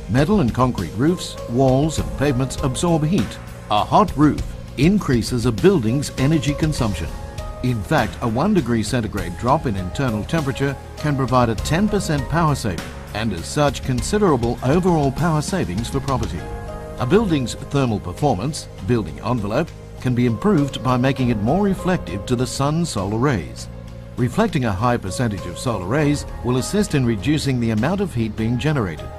Metal and concrete roofs, walls and pavements absorb heat. A hot roof increases a building's energy consumption. In fact, a 1 degree centigrade drop in internal temperature can provide a 10% power saving, and as such considerable overall power savings for property. A building's thermal performance, building envelope, can be improved by making it more reflective to the sun's solar rays. Reflecting a high percentage of solar rays will assist in reducing the amount of heat being generated,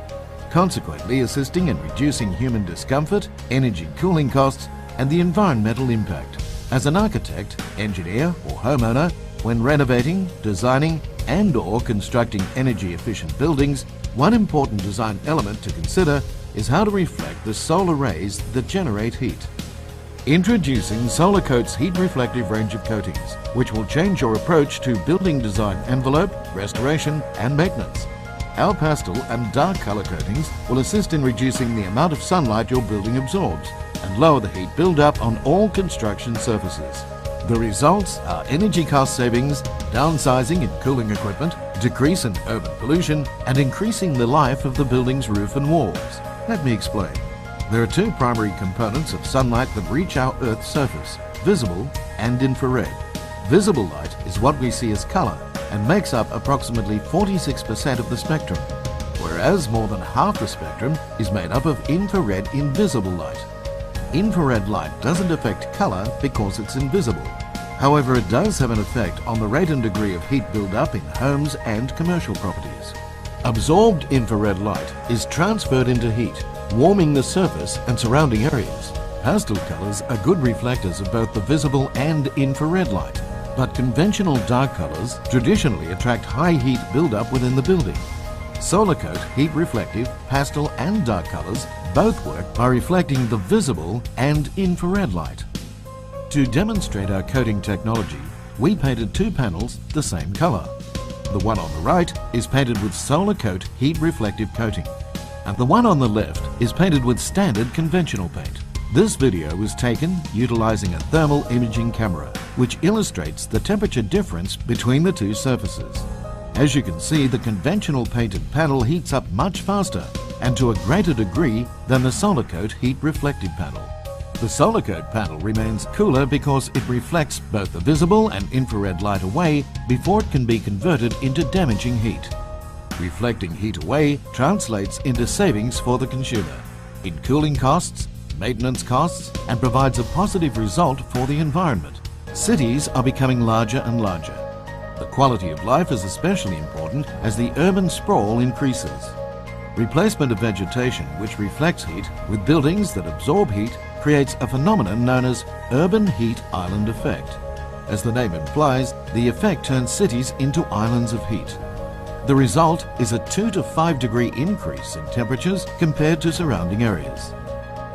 consequently assisting in reducing human discomfort, energy cooling costs, and the environmental impact. As an architect, engineer or homeowner, when renovating, designing and/or constructing energy-efficient buildings, one important design element to consider is how to reflect the solar rays that generate heat. Introducing SolarCoat's heat reflective range of coatings, which will change your approach to building design envelope, restoration and maintenance. Our pastel and dark color coatings will assist in reducing the amount of sunlight your building absorbs and lower the heat build-up on all construction surfaces. The results are energy cost savings, downsizing in cooling equipment, decrease in urban pollution, and increasing the life of the building's roof and walls. Let me explain. There are two primary components of sunlight that reach our Earth's surface: visible and infrared. Visible light is what we see as color and makes up approximately 46% of the spectrum, whereas more than half the spectrum is made up of infrared invisible light. Infrared light doesn't affect color because it's invisible. However, it does have an effect on the rate and degree of heat build-up in homes and commercial properties. Absorbed infrared light is transferred into heat, warming the surface and surrounding areas. Pastel colors are good reflectors of both the visible and infrared light, but conventional dark colors traditionally attract high heat build-up within the building. SolarCoat heat reflective, pastel and dark colors both work by reflecting the visible and infrared light. To demonstrate our coating technology, we painted two panels the same color. The one on the right is painted with SolarCoat heat reflective coating, and the one on the left is painted with standard conventional paint. This video was taken utilizing a thermal imaging camera, which illustrates the temperature difference between the two surfaces. As you can see, the conventional painted panel heats up much faster and to a greater degree than the SolarCoat heat reflective panel. The SolarCoat panel remains cooler because it reflects both the visible and infrared light away before it can be converted into damaging heat. Reflecting heat away translates into savings for the consumer in cooling costs, maintenance costs, and provides a positive result for the environment. Cities are becoming larger and larger. The quality of life is especially important as the urban sprawl increases. Replacement of vegetation which reflects heat with buildings that absorb heat creates a phenomenon known as urban heat island effect. As the name implies, the effect turns cities into islands of heat. The result is a 2 to 5 degree increase in temperatures compared to surrounding areas.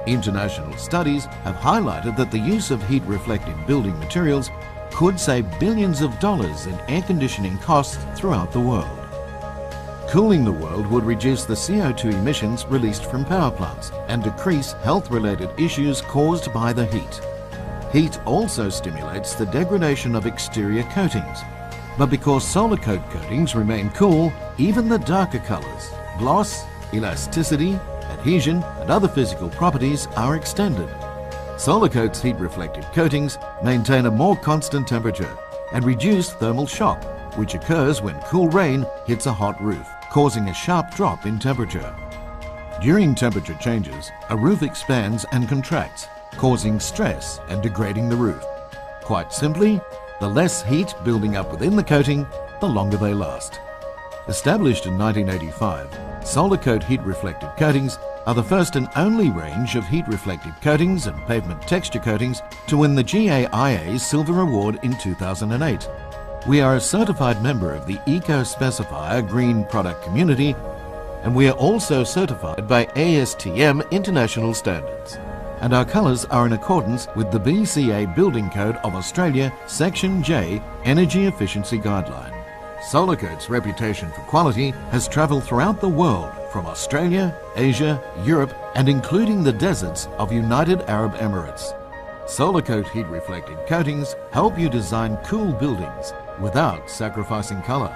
International studies have highlighted that the use of heat-reflective building materials could save billions of dollars in air conditioning costs throughout the world. Cooling the world would reduce the CO2 emissions released from power plants and decrease health-related issues caused by the heat. Heat also stimulates the degradation of exterior coatings. But because SolarCoat coatings remain cool, even the darker colors, gloss, elasticity, adhesion and other physical properties are extended. SolarCoat's heat reflective coatings maintain a more constant temperature and reduce thermal shock, which occurs when cool rain hits a hot roof, causing a sharp drop in temperature. During temperature changes, a roof expands and contracts, causing stress and degrading the roof. Quite simply, the less heat building up within the coating, the longer they last. Established in 1985, SolarCoat heat reflective coatings are the first and only range of heat reflective coatings and pavement texture coatings to win the GAIA Silver Award in 2008. We are a certified member of the Eco-Specifier Green Product Community, and we are also certified by ASTM International Standards. And our colours are in accordance with the BCA Building Code of Australia Section J Energy Efficiency Guideline. SolarCoat's reputation for quality has travelled throughout the world, from Australia, Asia, Europe and including the deserts of United Arab Emirates. SolarCoat heat reflective coatings help you design cool buildings without sacrificing colour.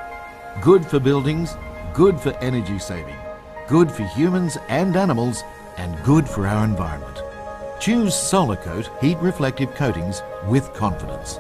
Good for buildings, good for energy saving. good for humans and animals, and good for our environment. Choose Solar Coat heat reflective coatings with confidence.